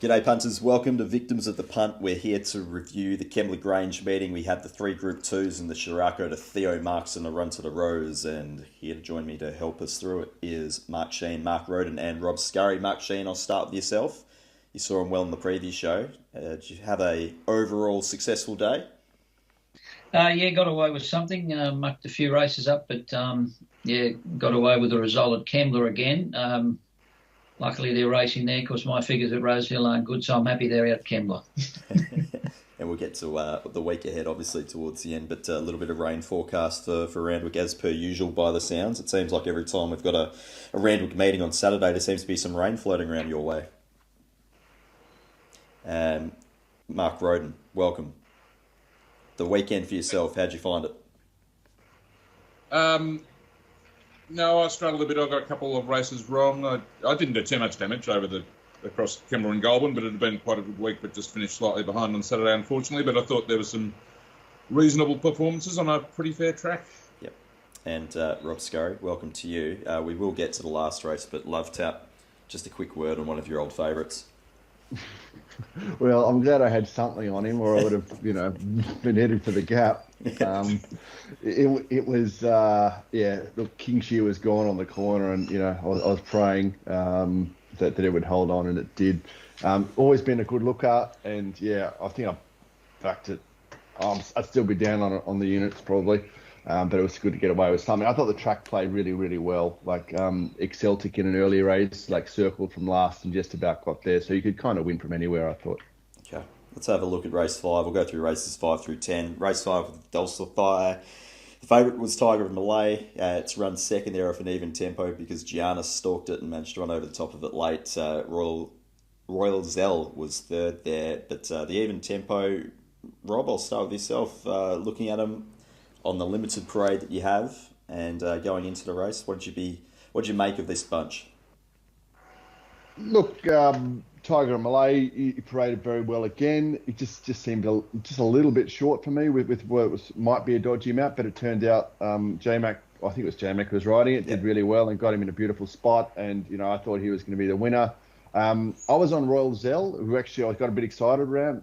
G'day punters, welcome to Victims of the Punt. We're here to review the Kembla Grange meeting. We had the 3 Group 2s in the Sheraco to Theo, Marks and a run to the Rose, and here to join me to help us through it is Mark Shean, Mark Rhoden and Rob Scurry. Mark Shean, I'll start with yourself. You saw him well in the previous show. Did you have a overall successful day? Yeah, got away with something, mucked a few races up, but got away with the result at Kembla again. Luckily, they're racing there because my figures at Rosehill aren't good, so I'm happy they're out at Kembla. And we'll get to the week ahead, obviously, towards the end, but a little bit of rain forecast for Randwick, as per usual, by the sounds. It seems like every time we've got a Randwick meeting on Saturday, there seems to be some rain floating around your way. Mark Rhoden, welcome. The weekend for yourself, how'd you find it? No, I struggled a bit. I got a couple of races wrong. I didn't do too much damage across Kembla and Goulburn, but it had been quite a good week, but just finished slightly behind on Saturday, unfortunately. But I thought there were some reasonable performances on a pretty fair track. Yep. And Rob Scurry, welcome to you. We will get to the last race, but Love Tap, just a quick word on one of your old favourites. Well, I'm glad I had something on him, or I would have, been headed for the gap. It was, look, Kingshire was gone on the corner, and I was praying that it would hold on, and it did. Always been a good looker, and I think I backed it. I'd still be down on the units probably, but it was good to get away with something. I thought the track played really, really well. Like Exceltic in an early race, like circled from last and just about got there, so you could kind of win from anywhere, I thought. Okay, let's have a look at race 5. We'll go through races 5 through 10. Race 5 with Dulcify. The favourite was Tiger of Malay. It's run second there off an even tempo because Giannis stalked it and managed to run over the top of it late. Royal Zell was third there, but the even tempo. Rob, I'll start with yourself. Looking at him on the limited parade that you have and going into the race, what did you make of this bunch? Look, Tiger and Malay, he paraded very well again. It just seemed just a little bit short for me with what might be a dodgy map, but it turned out J-Mac, I think it was J-Mac who was riding it, did really well and got him in a beautiful spot, and I thought he was going to be the winner. I was on Royal Zell, who actually I got a bit excited around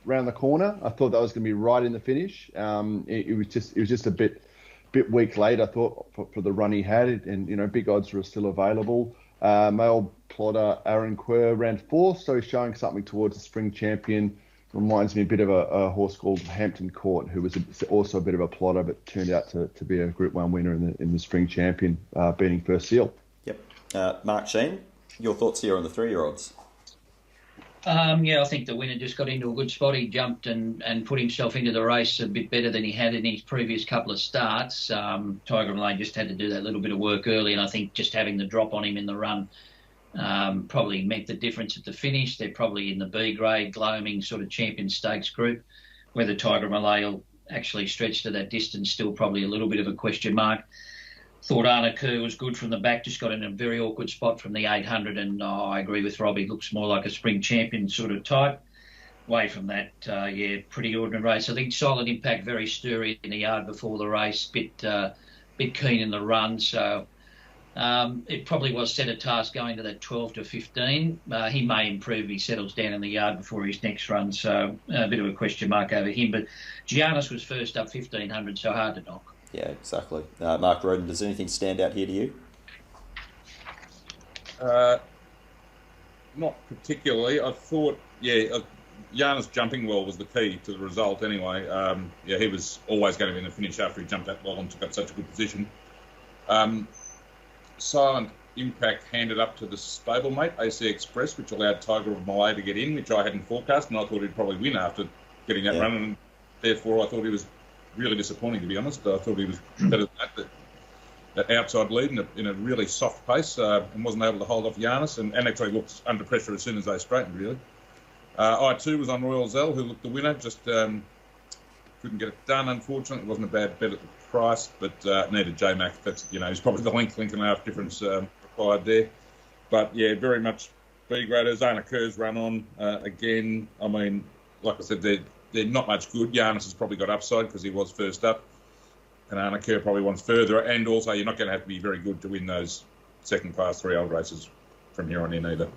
the corner. I thought that was going to be right in the finish. It was just a bit weak late, I thought, for the run he had, and big odds were still available. Male plotter Aaron Quer ran 4th, so he's showing something towards the spring champion. Reminds me a bit of a horse called Hampton Court, who was also a bit of a plotter, but turned out to be a Group 1 winner in the spring champion, beating First Seal. Yep. Mark Shean, your thoughts here on the 3-year-olds? I think the winner just got into a good spot. He jumped and put himself into the race a bit better than he had in his previous couple of starts. Tiger and Malay just had to do that little bit of work early, and I think just having the drop on him in the run probably meant the difference at the finish. They're probably in the B grade, gloaming sort of champion stakes group. Whether Tiger and Malay will actually stretch to that distance, still probably a little bit of a question mark. Thought Anamoe was good from the back, just got in a very awkward spot from the 800, and I agree with Robbie, looks more like a spring champion sort of type. Away from that, pretty ordinary race. I think Solid Impact, very stirry in the yard before the race, bit keen in the run, so it probably was set a task going to that 12 to 15. He may improve if he settles down in the yard before his next run, so a bit of a question mark over him. But Giannis was first up 1,500, so hard to knock. Yeah, exactly. Mark Rhoden, does anything stand out here to you? Not particularly. I thought, Giannis jumping well was the key to the result anyway. He was always going to be in the finish after he jumped that well and took up such a good position. Silent Impact handed up to the stablemate, AC Express, which allowed Tiger of Malay to get in, which I hadn't forecast, and I thought he'd probably win after getting that run, and therefore I thought he was really disappointing, to be honest. I thought he was better than that outside lead in a really soft pace, and wasn't able to hold off Giannis, and actually looked under pressure as soon as they straightened, really. I2 was on Royal Zell, who looked the winner, just couldn't get it done, unfortunately. It wasn't a bad bet at the price, but neither J-Mac. That's, he's probably the length and a half difference required there. But, very much B-grade. Zana Kerr's run on again. I mean, like I said, they're not much good. Giannis has probably got upside because he was first up. And Anamoe probably wants further. And also, you're not going to have to be very good to win those second-class 3-year-old races from here on in either.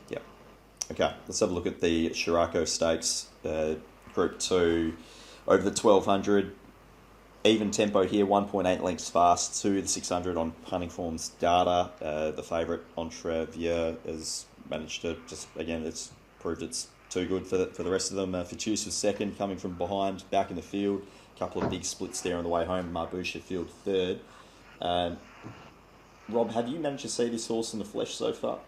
Yep. Okay, let's have a look at the Sheraco Stakes, Group 2, over the 1200. Even tempo here, 1.8 lengths fast to the 600 on Punting Form's data. The favourite, Entriviere, has managed to just, again, it's proved it's too good for the rest of them. Fatous was second, coming from behind, back in the field. A couple of big splits there on the way home. Marbusha field third. Rob, have you managed to see this horse in the flesh so far?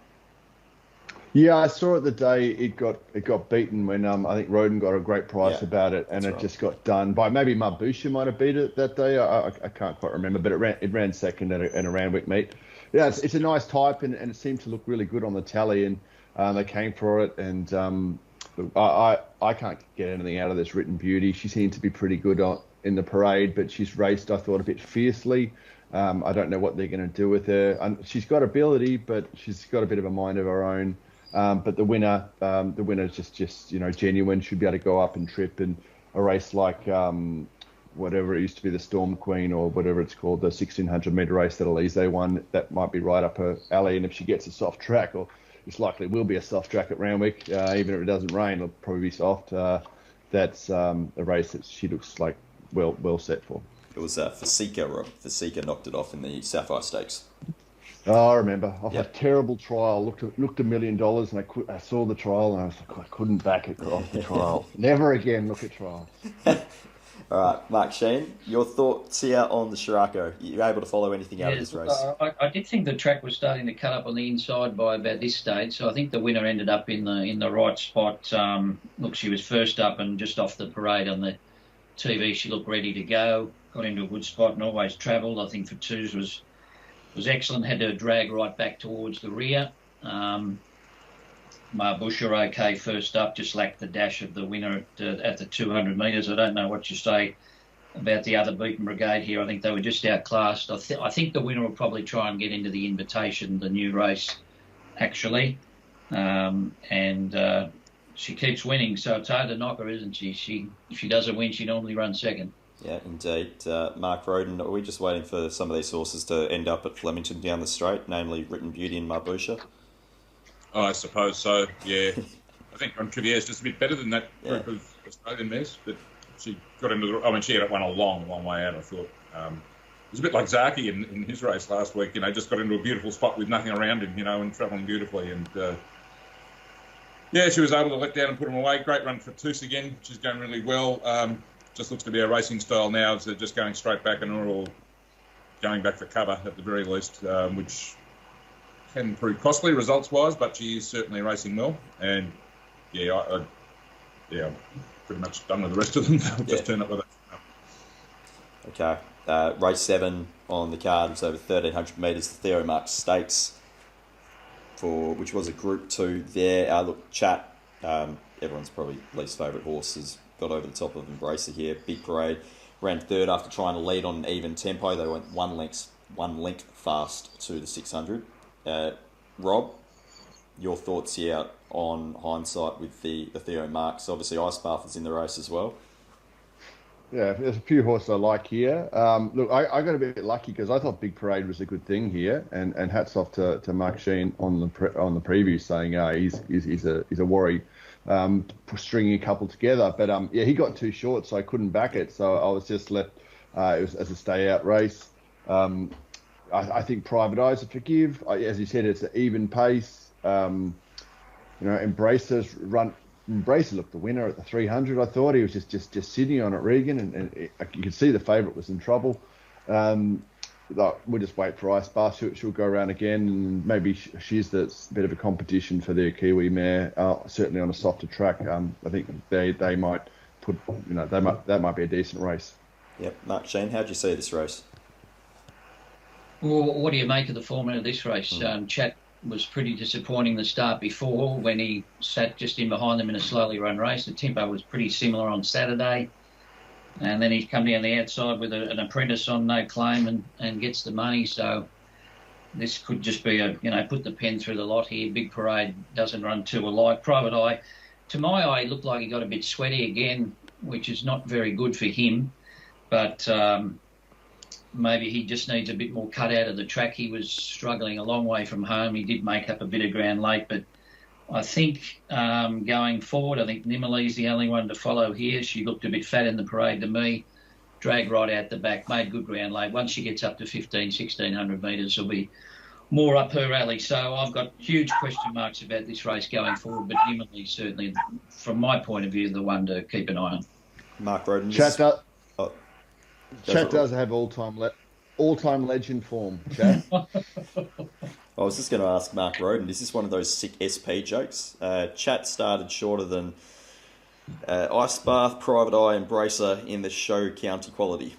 Yeah, I saw it the day it got beaten when I think Rhoden got a great price about it, and it just got done by maybe Marbusha might have beat it that day. I can't quite remember, but it ran second at a Randwick meet. Yeah, it's a nice type, and it seemed to look really good on the tally, and they came for it. And I can't get anything out of this Written Beauty. She seemed to be pretty good in the parade, but she's raced, I thought, a bit fiercely. I don't know what they're going to do with her. She's got ability, but she's got a bit of a mind of her own. But the winner's just genuine. Should be able to go up and trip in a race like whatever it used to be, the Storm Queen or whatever it's called, the 1600 metre race that Elise won. That might be right up her alley. And if she gets a soft track, or it's likely will be a soft track at Randwick, even if it doesn't rain, it'll probably be soft. That's a race that she looks like well set for. It was Fasika, Rob. Fasika knocked it off in the Sapphire Stakes. Oh, I remember. Off a terrible trial. Looked $1 million, and I saw the trial, and I was like, I couldn't back it off the trial. Never again look at trials. All right, Mark Shean, your thoughts here on the Sheraco? You able to follow anything out of this race? I did think the track was starting to cut up on the inside by about this stage, so I think the winner ended up in the right spot. Look, she was first up and just off the parade on the TV. She looked ready to go, got into a good spot and always travelled. I think Fatous was excellent, had to drag right back towards the rear. Marbusha okay first up, just lacked the dash of the winner at the 200 metres. I don't know what you say about the other beaten brigade here. I think they were just outclassed. I think the winner will probably try and get into the Invitation, the new race, actually. She keeps winning, so it's hard to knock her, isn't she? If she doesn't win, she normally runs second. Yeah, indeed. Mark Rhoden, are we just waiting for some of these horses to end up at Flemington down the straight, namely Written Beauty and Marbusha? Oh, I suppose so, yeah. I think Entriviere is just a bit better than that group of Australian mares, but she got into the... I mean, she had won a long, long way out, I thought. It was a bit like Zaki in his race last week, just got into a beautiful spot with nothing around him, and travelling beautifully. And, she was able to let down and put him away. Great run for Fatous again. She's going really well. Just looks to be a racing style now. So just going straight back and or going back for cover at the very least, which can prove costly results-wise, but she is certainly racing well. And, I'm pretty much done with the rest of them. I'll just turn up with that. Okay. Race 7 on the card was over 1,300 metres, the Theo Marks Stakes, which was a Group 2 there. Look, Chat, everyone's probably least favourite horses, got over the top of Embracer here. Big parade. Ran third after trying to lead on an even tempo. They went one length fast to the 600. Rob, your thoughts here on hindsight with the Theo Marks? Obviously, Ice Bath is in the race as well. Yeah, there's a few horses I like here. Look, I got a bit lucky because I thought Big Parade was a good thing here, and hats off to Mark Shean on the preview saying he's a worry. Stringing a couple together, but he got too short, so I couldn't back it. So I was just left. It was as a stay-out race. I think Private Eyes are forgive. As you said, it's an even pace. Embracer looked the winner at the 300. I thought he was just sitting on it, Regan, and you could see the favourite was in trouble. We'll just wait for Ice Bath. She'll go around again, and maybe she's the bit of a competition for their Kiwi mare. Certainly on a softer track. I think they might put, that might be a decent race. Yep, Mark Shean, how do you see this race? Well, what do you make of the format of this race? Chat was pretty disappointing the start before when he sat just in behind them in a slowly run race. The tempo was pretty similar on Saturday. And then he's come down the outside with an apprentice on no claim and gets the money. So this could just be put the pen through the lot here. Big Parade doesn't run too alike. Private Eye, to my eye, looked like he got a bit sweaty again, which is not very good for him. But maybe he just needs a bit more cut out of the track. He was struggling a long way from home. He did make up a bit of ground late, but I think going forward, I think Nimali's the only one to follow here. She looked a bit fat in the parade to me. Dragged right out the back, made good ground lay. Once she gets up to 1,600 metres, it'll be more up her alley. So I've got huge question marks about this race going forward, but Nimali certainly, from my point of view, the one to keep an eye on. Mark Rhoden. Chat does have all-time legend form, Chat. I was just going to ask Mark Rhoden, is this one of those sick SP jokes? Chat started shorter than Ice Bath, Private Eye, Embracer in the show county quality.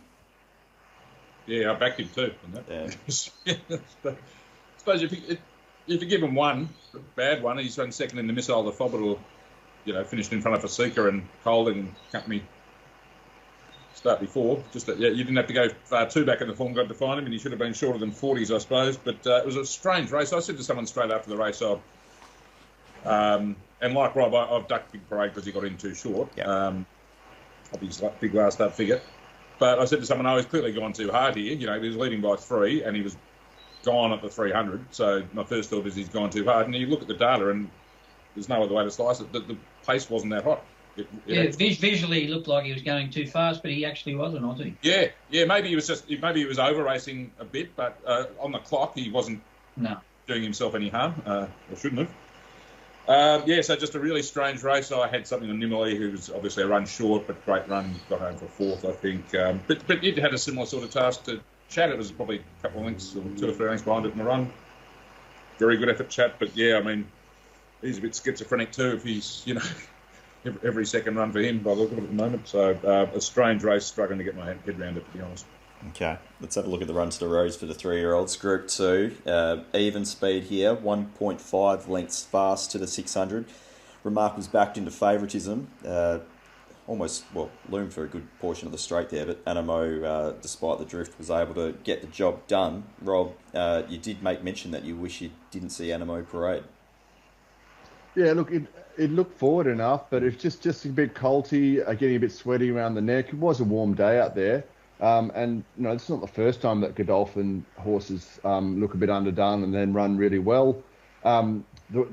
Yeah, I backed him too. Yeah. I suppose if you give him one bad one, he's run second in the Missile, the Fobbit, or finished in front of a Seeker and Colding and company start before. Just that, you didn't have to go far too back in the form guide to find him, and he should have been shorter than 40s, I suppose. But it was a strange race. I said to someone straight after the race, and like Rob, I've ducked Big Parade because he got in too short. Yeah. Big last up figure. But I said to someone, he's clearly gone too hard here. He was leading by 3 and he was gone at the 300. So my first thought is he's gone too hard. And you look at the data and there's no other way to slice it. The pace wasn't that hot. Visually he looked like he was going too fast, but he actually wasn't, was he? Yeah. Maybe he was over racing a bit, but on the clock he wasn't doing himself any harm. Or shouldn't have. So just a really strange race. I had something on Nimali, who was obviously a run short, but great run, got home for 4th, I think. But it had a similar sort of task to Chat. It was probably a couple of lengths, or 2 or 3 lengths behind it in the run. Very good effort, Chat. But he's a bit schizophrenic too. If he's, every second run for him by the look of it at the moment. So a strange race, struggling to get my head around it, to be honest. Okay, let's have a look at the runs to the Rose for the 3-year-olds. Group 2, even speed here, 1.5 lengths fast to the 600. Remark was backed into favouritism, loomed for a good portion of the straight there, but Anamoe, despite the drift, was able to get the job done. Rob, you did make mention that you wish you didn't see Anamoe parade. Yeah, look, it looked forward enough, but it's just a bit colty, getting a bit sweaty around the neck. It was a warm day out there. It's not the first time that Godolphin horses look a bit underdone and then run really well. The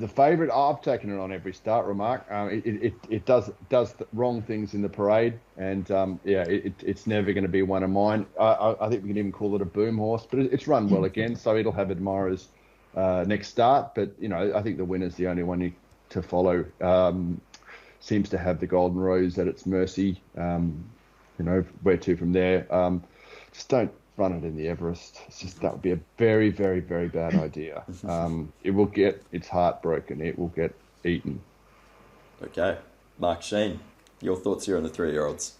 favourite, I've taken it on every start, Remark. It does the wrong things in the parade, and it's never going to be one of mine. I think we can even call it a boom horse, but it's run well again, so it'll have admirers next start. But I think the winner's the only one to follow. Seems to have the Golden Rose at its mercy. Where to from there? Just don't run it in the Everest. That would be a very, very, very bad idea. It will get its heart broken. It will get eaten. Okay. Mark Shean, your thoughts here on the 3-year-olds?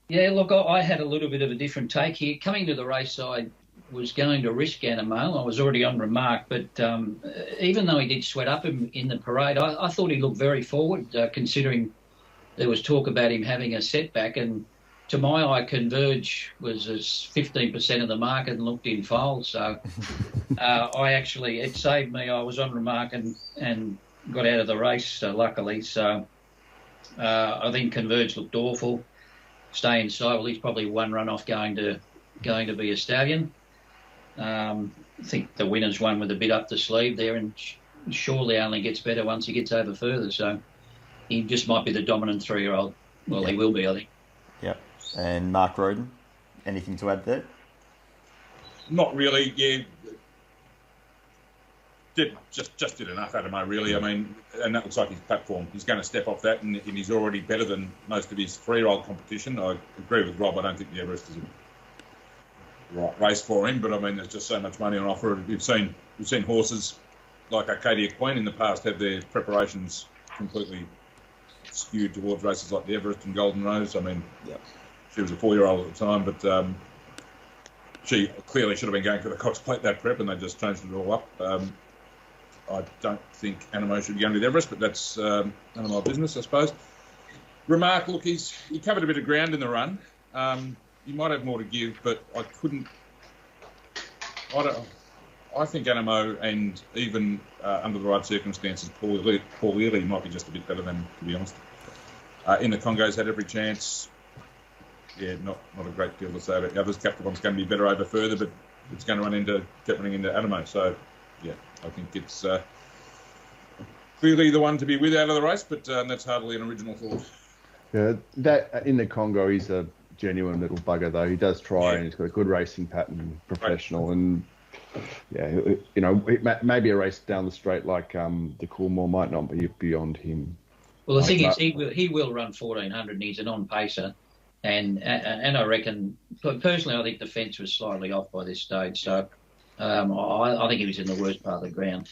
Yeah, look, I had a little bit of a different take here. Coming to the race, I was going to risk Anamoe. I was already on Remark, but even though he did sweat up in the parade, I thought he looked very forward, considering there was talk about him having a setback, and to my eye, Converge was 15% of the market and looked in foal. So it saved me. I was on Remark and got out of the race, luckily. So I think Converge looked awful. Stay inside. Well, he's probably one run off going to be a stallion. I think the winner's one with a bit up the sleeve there, and surely only gets better once he gets over further. So he just might be the dominant 3-year-old. Well, He will be, I think. Yep. And Mark Rhoden, anything to add there? Not really. Yeah, just did enough, Anamoe, really. I mean, and that looks like his platform. He's going to step off that, and he's already better than most of his 3-year-old competition. I agree with Rob. I don't think the Everest is a right race for him, but I mean, there's just so much money on offer. We've seen horses like Arcadia Queen in the past have their preparations completely skewed towards races like the Everest and Golden Rose. I mean, she was a 4-year-old at the time, but she clearly should have been going for the Cox Plate that prep, and they just changed it all up. I don't think Anamoe should be going to the Everest, but that's none of my business, I suppose. Remark, look, he covered a bit of ground in the run. He might have more to give, but I think Anamoe, and even under the right circumstances, Paul Ely might be just a bit better than, to be honest. In the Congos, had every chance. Yeah, not a great deal to say about the others. Capricorn's going to be better over further, but it's going to keep running into Anamoe. So, yeah, I think it's clearly the one to be with out of the race, but that's hardly an original thought. Yeah, that in the Congo, he's a genuine little bugger though. He does try, and he's got a good racing pattern, professional, and maybe a race down the straight like the Coolmore might not be beyond him. Well, the thing is, he will run 1400, and he's an on-pacer. And I reckon, personally, I think the fence was slightly off by this stage. So I think he was in the worst part of the ground.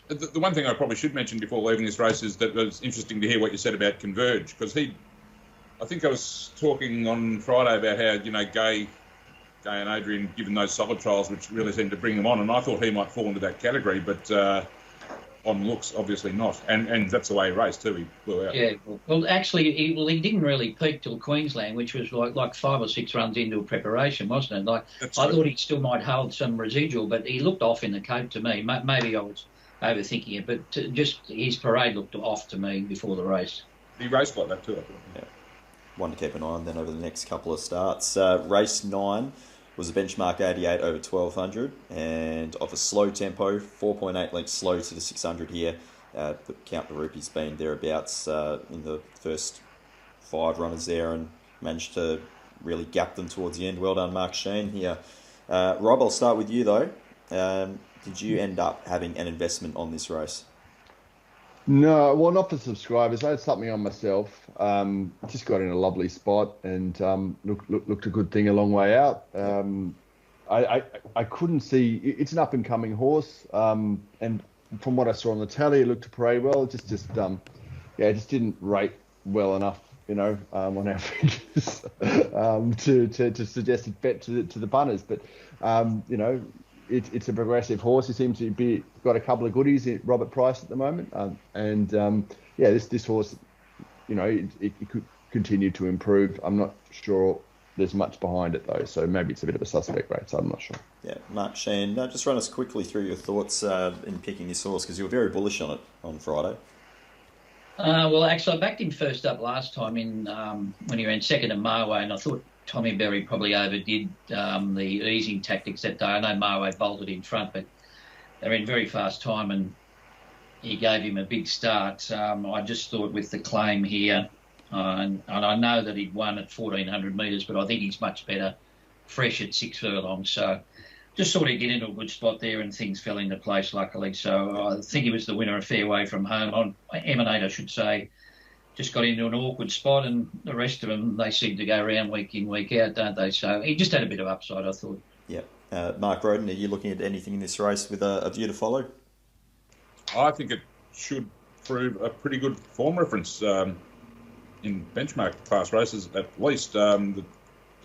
The one thing I probably should mention before leaving this race is that it was interesting to hear what you said about Converge, because I think I was talking on Friday about how, Gay and Adrian given those solid trials, which really seemed to bring them on, and I thought he might fall into that category, but on looks, obviously not. And that's the way he raced too. He blew out. Yeah. Well, actually, he didn't really peak till Queensland, which was like 5 or 6 runs into preparation, wasn't it? Like I thought he still might hold some residual, but he looked off in the Cape to me. Maybe I was overthinking it, but just his parade looked off to me before the race. He raced like that too, I thought. Yeah. One to keep an eye on then over the next couple of starts. Race 9 was a benchmark 88 over 1200, and of a slow tempo, 4.8 lengths slow to the 600 here. Count the Rupee's been thereabouts in the first 5 runners there, and managed to really gap them towards the end. Well done, Mark Shean here. Rob, I'll start with you though. Did you end up having an investment on this race? No, well, not for subscribers. I had something on myself. Just got in a lovely spot and looked a good thing a long way out. I couldn't see. It's an up and coming horse, and from what I saw on the tally, it looked to parade well. It just didn't rate well enough, on average, to suggest it bet to the punters. But It's a progressive horse. He seems to be got a couple of goodies at Robert Price at the moment, this horse, it could continue to improve. I'm not sure there's much behind it though, so maybe it's a bit of a suspect race. I'm not sure. Yeah, Mark Shean, just run us quickly through your thoughts in picking this horse, because you were very bullish on it on Friday. Well, actually, I backed him first up last time when he ran second to Marway, and I thought Tommy Berry probably overdid the easing tactics that day. I know Marway bolted in front, but they're in very fast time, and he gave him a big start. I just thought with the claim here, and I know that he'd won at 1,400 metres, but I think he's much better fresh at 6 furlongs. So just sort of get into a good spot there, and things fell into place, luckily. So I think he was the winner a fair way from home. On Emanate, I should say. Just got into an awkward spot, and the rest of them, they seem to go around week in, week out, don't they? So he just had a bit of upside, I thought. Yeah. Mark Rhoden, are you looking at anything in this race with a view to follow? I think it should prove a pretty good form reference in benchmark class races, at least. The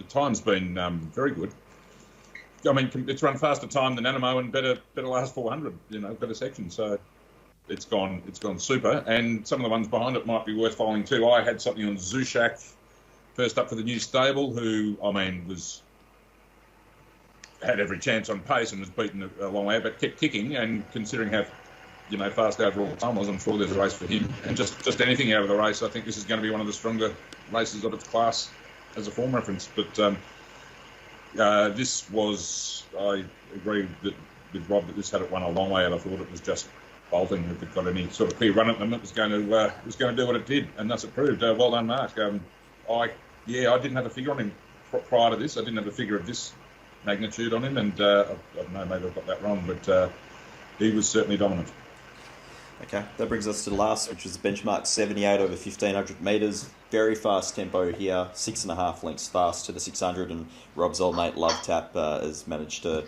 time's been very good. I mean, it's run faster time than Anamoe and better last 400, better section. So it's gone super, and some of the ones behind it might be worth following too. I had something on Zushak, first up for the new stable, who had every chance on pace and was beaten a long way, but kept kicking. And considering how fast overall time was, I'm sure there's a race for him. And just anything out of the race, I think this is going to be one of the stronger races of its class as a form reference. But this was, I agree with Rob that this had it won a long way, and I thought it was just bolting. If it got any sort of clear run at them, it was going to do what it did, and thus it proved. Well done, Mark. I didn't have a figure on him prior to this. I didn't have a figure of this magnitude on him, and I don't know, maybe I've got that wrong, but he was certainly dominant. Okay, that brings us to the last, which was benchmark 78 over 1,500 metres. Very fast tempo here, 6.5 lengths fast to the 600, and Rob's old mate Love Tap has managed to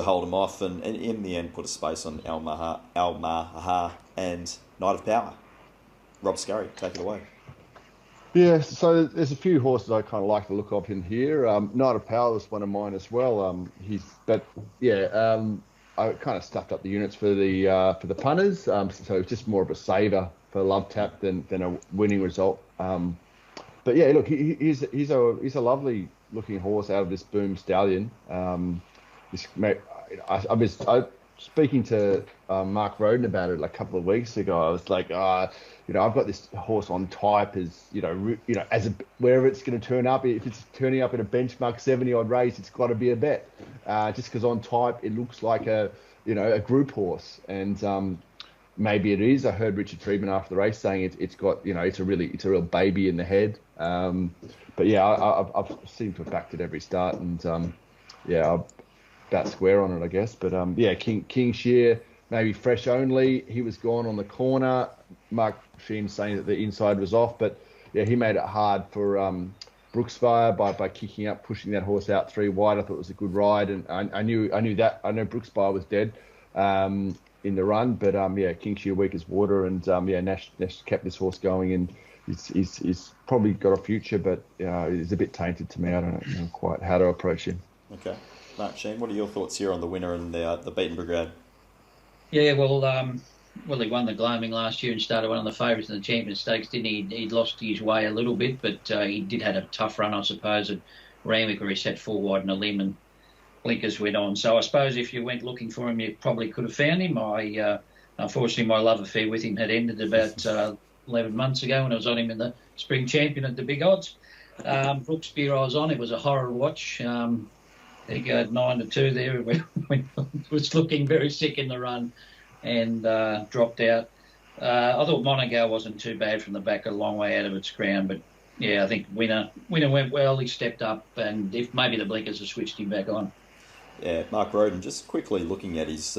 hold him off, and in the end put a space on Al Maha and Knight of Power. Rob Scurry, take it away. Yeah, so there's a few horses I kind of like the look of in here. Knight of Power was one of mine as well. I kind of stuffed up the units for the punters, so it's just more of a saver for Love Tap than a winning result. But yeah, look, he's a lovely looking horse out of this Boom Stallion. I was speaking to Mark Rhoden about it a couple of weeks ago. I was like, I've got this horse on type as wherever it's going to turn up. If it's turning up in a benchmark 70-odd race, it's got to be a bet. Just because on type it looks like a group horse, and maybe it is. I heard Richard Friedman after the race saying it's got, it's a real baby in the head. But yeah, I've seemed to have backed it every start, and I'm about square on it, I guess. But yeah, King Shear, maybe fresh only. He was gone on the corner. Mark Shean saying that the inside was off, but yeah, he made it hard for Brooksfire by kicking up, pushing that horse out 3 wide. I thought it was a good ride, and I knew Brooksfire was dead in the run, but King Shear weak as water, and Nash kept this horse going, and he's probably got a future, but he's a bit tainted to me. I don't know quite how to approach him. Okay, Mark Shean, what are your thoughts here on the winner and the beaten Brigade? Yeah, well, he won the Gloaming last year and started one of the favourites in the Champions Stakes, didn't he? He'd lost his way a little bit, but he did have a tough run, I suppose, at Randwick, where he sat 4 wide in a limb and blinkers went on. So I suppose if you went looking for him, you probably could have found him. Unfortunately, my love affair with him had ended about 11 months ago when I was on him in the Spring Champion at the big odds. Brookspear I was on, it was a horror watch. He got 9-2 there when was looking very sick in the run and dropped out. I thought Monagal wasn't too bad from the back, a long way out of its ground, but yeah, I think winner went well. He stepped up, and if maybe the blinkers have switched him back on. Yeah, Mark Rhoden, just quickly looking at his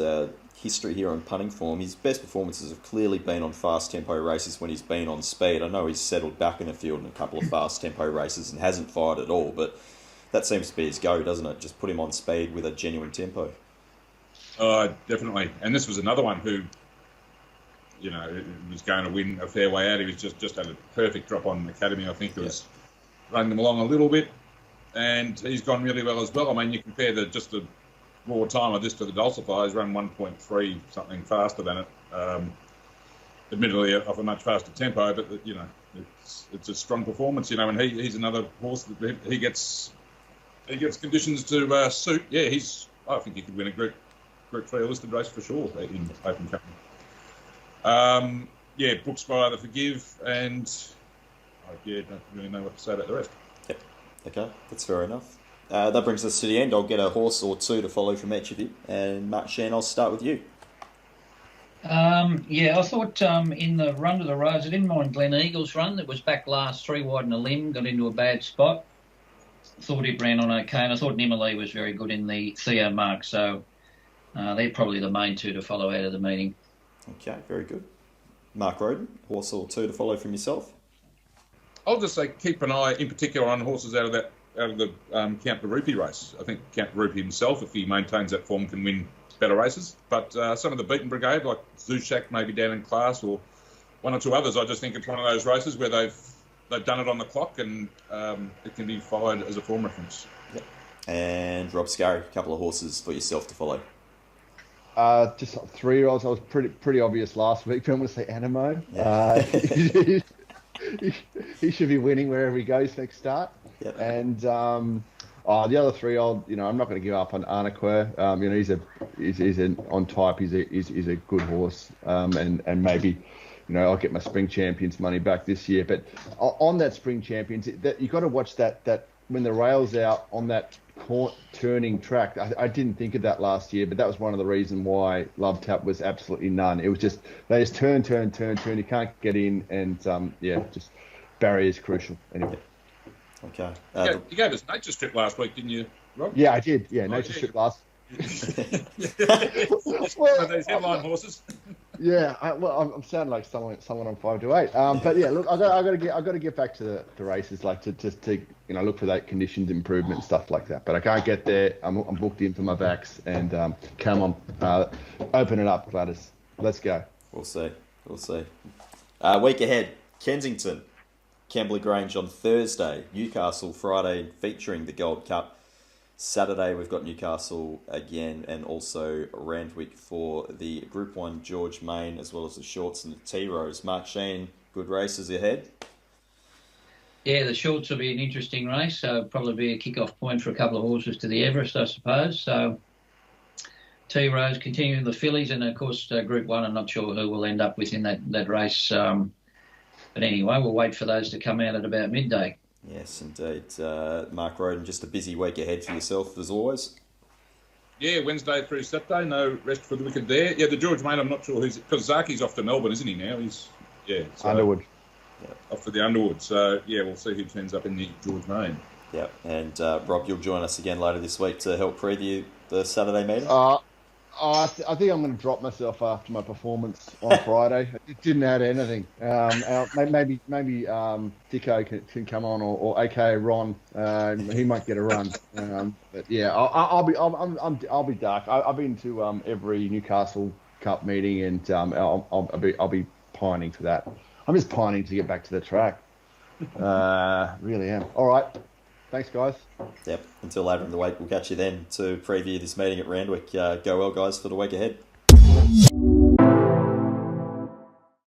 history here on Punting Form, his best performances have clearly been on fast tempo races when he's been on speed. I know he's settled back in the field in a couple of fast tempo races and hasn't fired at all, but that seems to be his go, doesn't it? Just put him on speed with a genuine tempo. Definitely. And this was another one who, was going to win a fair way out. He was just had a perfect drop on Academy. I think it was running them along a little bit. And he's gone really well as well. I mean, you compare the raw time of this to the Dulcify. He's run 1.3 something faster than it. Admittedly, off a much faster tempo, but it's a strong performance. And he's another horse that he gets conditions to suit. Yeah, I think he could win a Group 3 listed race for sure in Open Company. Brooks by the Forgive, and don't really know what to say about the rest. Yep. Okay, that's fair enough. That brings us to the end. I'll get a horse or two to follow from each of you. And Mark Shean, I'll start with you. I thought in the run to the Rose, I didn't mind Glen Eagle's run. That was back last 3 wide in a limb, got into a bad spot. Thought it ran on okay, and I thought Nimmerley was very good in the Theo mark. So they're probably the main 2 to follow out of the meeting. Okay, very good. Mark Rhoden, horse or 2 to follow from yourself. I'll just say keep an eye, in particular, on horses out of the Count the Rupee race. I think Count the Rupee himself, if he maintains that form, can win better races. But some of the beaten brigade, like Zushak, maybe down in class, or 1 or 2 others, I just think it's one of those races where they've done it on the clock, and it can be followed as a form reference. Yep. And Rob Scurry, a couple of horses for yourself to follow. Just 3-year-olds. I was pretty obvious last week. I'm going to say Anamoe. Yeah. He should be winning wherever he goes next start. Yep. And the other 3-year-old, I'm not going to give up on Anamoe. He's on type. He's a good horse. And maybe, I'll get my Spring Champions money back this year. But on that Spring Champions, you got to watch that when the rail's out on that turning track. I didn't think of that last year, but that was one of the reasons why Love Tap was absolutely none. It was just they just turn. You can't get in, and just barrier is crucial. Anyway. Okay. You gave us Nature Strip last week, didn't you, Rob? Yeah, I did. Yeah, Nature Strip last. Well, those headline horses. Yeah, I'm sounding like someone on 5 to 8. But yeah, look, I got to get back to the races, like to look for that conditions improvement and stuff like that. But I can't get there. I'm booked in for my vax, and come on, open it up, Gladys. Let's go. We'll see. Week ahead, Kensington, Kembla Grange on Thursday, Newcastle Friday featuring the Gold Cup. Saturday we've got Newcastle again, and also Randwick for the Group 1 George Main, as well as the Shorts and the T-Rose. Mark Shean, good races ahead. Yeah, the Shorts will be an interesting race, so probably be a kick-off point for a couple of horses to the Everest, I suppose. So T-Rose continuing the fillies, and of course Group 1, I'm not sure who will end up within that race. But anyway, we'll wait for those to come out at about midday. Yes, indeed. Mark Rhoden, just a busy week ahead for yourself, as always. Yeah, Wednesday through Saturday, no rest for the wicked there. Yeah, the George Main, I'm not sure who's... Because Zaki's off to Melbourne, isn't he now? So Underwood. Off for the Underwood. So, yeah, we'll see who turns up in the George Main. Yeah, and Rob, you'll join us again later this week to help preview the Saturday meeting? I think I'm going to drop myself after my performance on Friday. It didn't add anything. Maybe Dicko can come on, or AKA Ron. He might get a run. But yeah, I'll be dark. I've been to every Newcastle Cup meeting, and I'll be pining for that. I'm just pining to get back to the track. Really am. All right. Thanks, guys. Yep. Until later in the week, we'll catch you then to preview this meeting at Randwick. Go well, guys, for the week ahead.